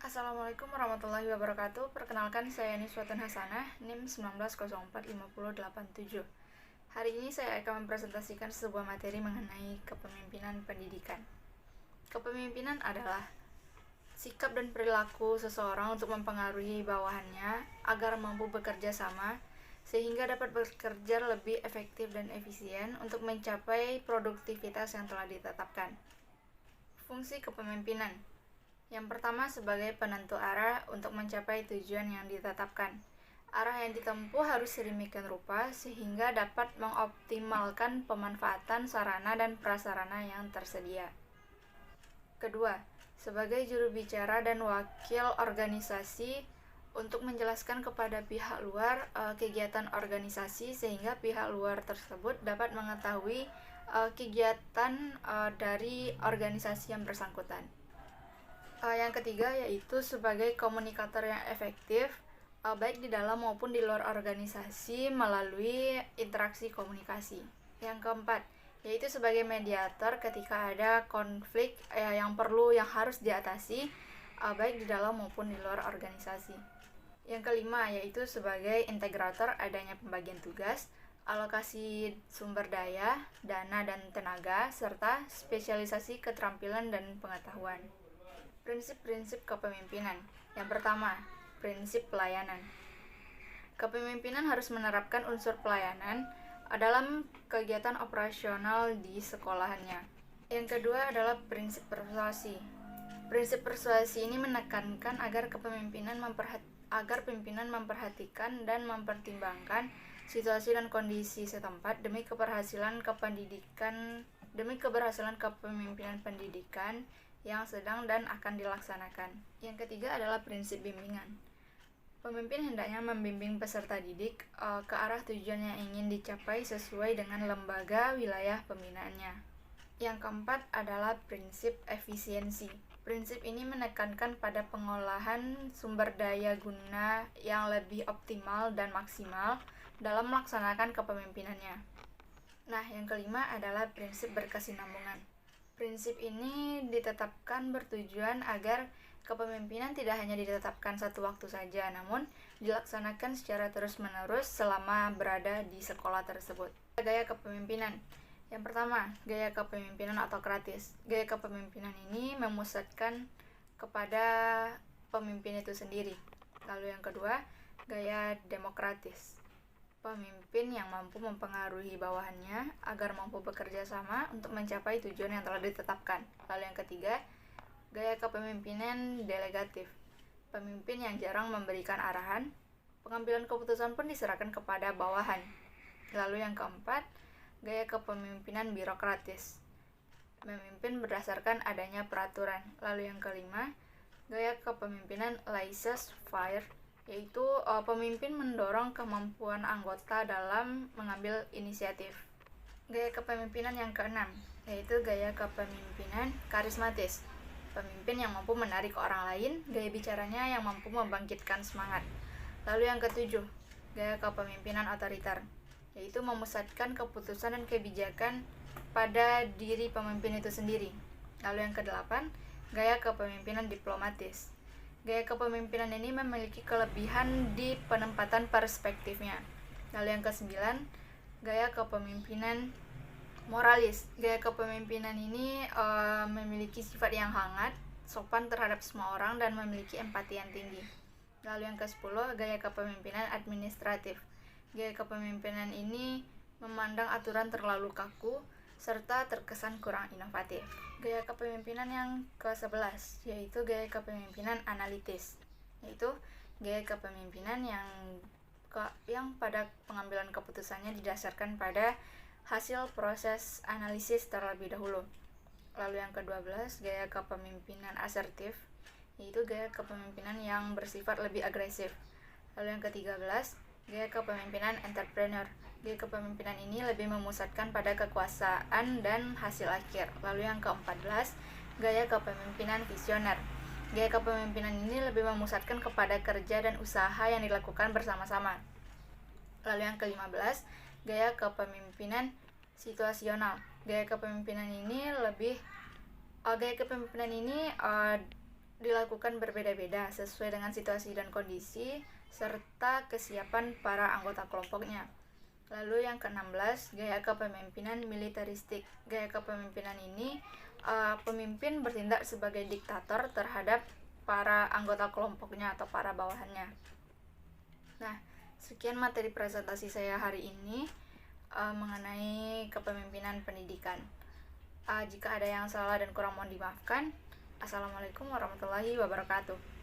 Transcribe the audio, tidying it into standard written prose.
Assalamualaikum warahmatullahi wabarakatuh. Perkenalkan, saya Niswatun Hasanah, NIM 19045087. Hari ini saya akan mempresentasikan sebuah materi mengenai kepemimpinan pendidikan. Kepemimpinan adalah sikap dan perilaku seseorang untuk mempengaruhi bawahannya agar mampu bekerja sama sehingga dapat bekerja lebih efektif dan efisien untuk mencapai produktivitas yang telah ditetapkan. Fungsi kepemimpinan. Yang pertama, sebagai penentu arah untuk mencapai tujuan yang ditetapkan. Arah yang ditempuh harus sedemikian rupa sehingga dapat mengoptimalkan pemanfaatan sarana dan prasarana yang tersedia. Kedua, sebagai juru bicara dan wakil organisasi untuk menjelaskan kepada pihak luar kegiatan organisasi sehingga pihak luar tersebut dapat mengetahui kegiatan dari organisasi yang bersangkutan. Yang ketiga yaitu sebagai komunikator yang efektif baik di dalam maupun di luar organisasi melalui interaksi komunikasi. Yang keempat yaitu sebagai mediator ketika ada konflik yang harus diatasi baik di dalam maupun di luar organisasi. Yang kelima yaitu sebagai integrator adanya pembagian tugas, alokasi sumber daya, dana dan tenaga, serta spesialisasi keterampilan dan pengetahuan. Prinsip-prinsip kepemimpinan. Yang pertama, prinsip pelayanan. Kepemimpinan harus menerapkan unsur pelayanan dalam kegiatan operasional di sekolahannya. Yang kedua adalah prinsip persuasi. Prinsip persuasi ini menekankan agar pimpinan memperhatikan dan mempertimbangkan situasi dan kondisi setempat demi keberhasilan kepemimpinan pendidikan yang sedang dan akan dilaksanakan. Yang ketiga adalah prinsip bimbingan. Pemimpin hendaknya membimbing peserta didik ke arah tujuan yang ingin dicapai sesuai dengan lembaga wilayah pembinaannya. Yang keempat adalah prinsip efisiensi. Prinsip ini menekankan pada pengolahan sumber daya guna yang lebih optimal dan maksimal dalam melaksanakan kepemimpinannya. Nah, yang kelima adalah prinsip berkesinambungan. Prinsip ini ditetapkan bertujuan agar kepemimpinan tidak hanya ditetapkan satu waktu saja, namun dilaksanakan secara terus-menerus selama berada di sekolah tersebut. Gaya kepemimpinan. Yang pertama, gaya kepemimpinan autokratis. Gaya kepemimpinan ini memusatkan kepada pemimpin itu sendiri. Lalu yang kedua, gaya demokratis. Pemimpin yang mampu mempengaruhi bawahannya agar mampu bekerja sama untuk mencapai tujuan yang telah ditetapkan. Lalu yang ketiga, gaya kepemimpinan delegatif. Pemimpin yang jarang memberikan arahan, pengambilan keputusan pun diserahkan kepada bawahan. Lalu yang keempat, gaya kepemimpinan birokratis. Memimpin berdasarkan adanya peraturan. Lalu yang kelima, gaya kepemimpinan laissez-faire, yaitu pemimpin mendorong kemampuan anggota dalam mengambil inisiatif. Gaya kepemimpinan yang keenam, yaitu gaya kepemimpinan karismatis. Pemimpin yang mampu menarik orang lain, gaya bicaranya yang mampu membangkitkan semangat. Lalu yang ketujuh, gaya kepemimpinan otoriter, yaitu memusatkan keputusan dan kebijakan pada diri pemimpin itu sendiri. Lalu yang kedelapan, gaya kepemimpinan diplomatis. Gaya kepemimpinan ini memiliki kelebihan di penempatan perspektifnya. Lalu yang kesembilan, gaya kepemimpinan moralis. Gaya kepemimpinan ini memiliki sifat yang hangat, sopan terhadap semua orang, dan memiliki empati yang tinggi. Lalu yang ke-10, gaya kepemimpinan administratif. Gaya kepemimpinan ini memandang aturan terlalu kaku, serta terkesan kurang inovatif. Gaya kepemimpinan yang ke-11 yaitu gaya kepemimpinan analitis, yaitu gaya kepemimpinan yang pada pengambilan keputusannya didasarkan pada hasil proses analisis terlebih dahulu. Lalu yang ke-12 gaya kepemimpinan asertif, yaitu gaya kepemimpinan yang bersifat lebih agresif. Lalu yang ke-13 gaya kepemimpinan entrepreneur. Gaya kepemimpinan ini lebih memusatkan pada kekuasaan dan hasil akhir. Lalu yang ke-14, gaya kepemimpinan visioner. Gaya kepemimpinan ini lebih memusatkan kepada kerja dan usaha yang dilakukan bersama-sama. Lalu yang ke-15, gaya kepemimpinan situasional. Gaya kepemimpinan ini dilakukan berbeda-beda sesuai dengan situasi dan kondisi serta kesiapan para anggota kelompoknya. Lalu yang ke-16, gaya kepemimpinan militeristik. Gaya kepemimpinan ini pemimpin bertindak sebagai diktator terhadap para anggota kelompoknya atau para bawahannya. Nah, sekian materi presentasi saya hari ini mengenai kepemimpinan pendidikan. Jika ada yang salah dan kurang mohon dimaafkan. Assalamualaikum warahmatullahi wabarakatuh.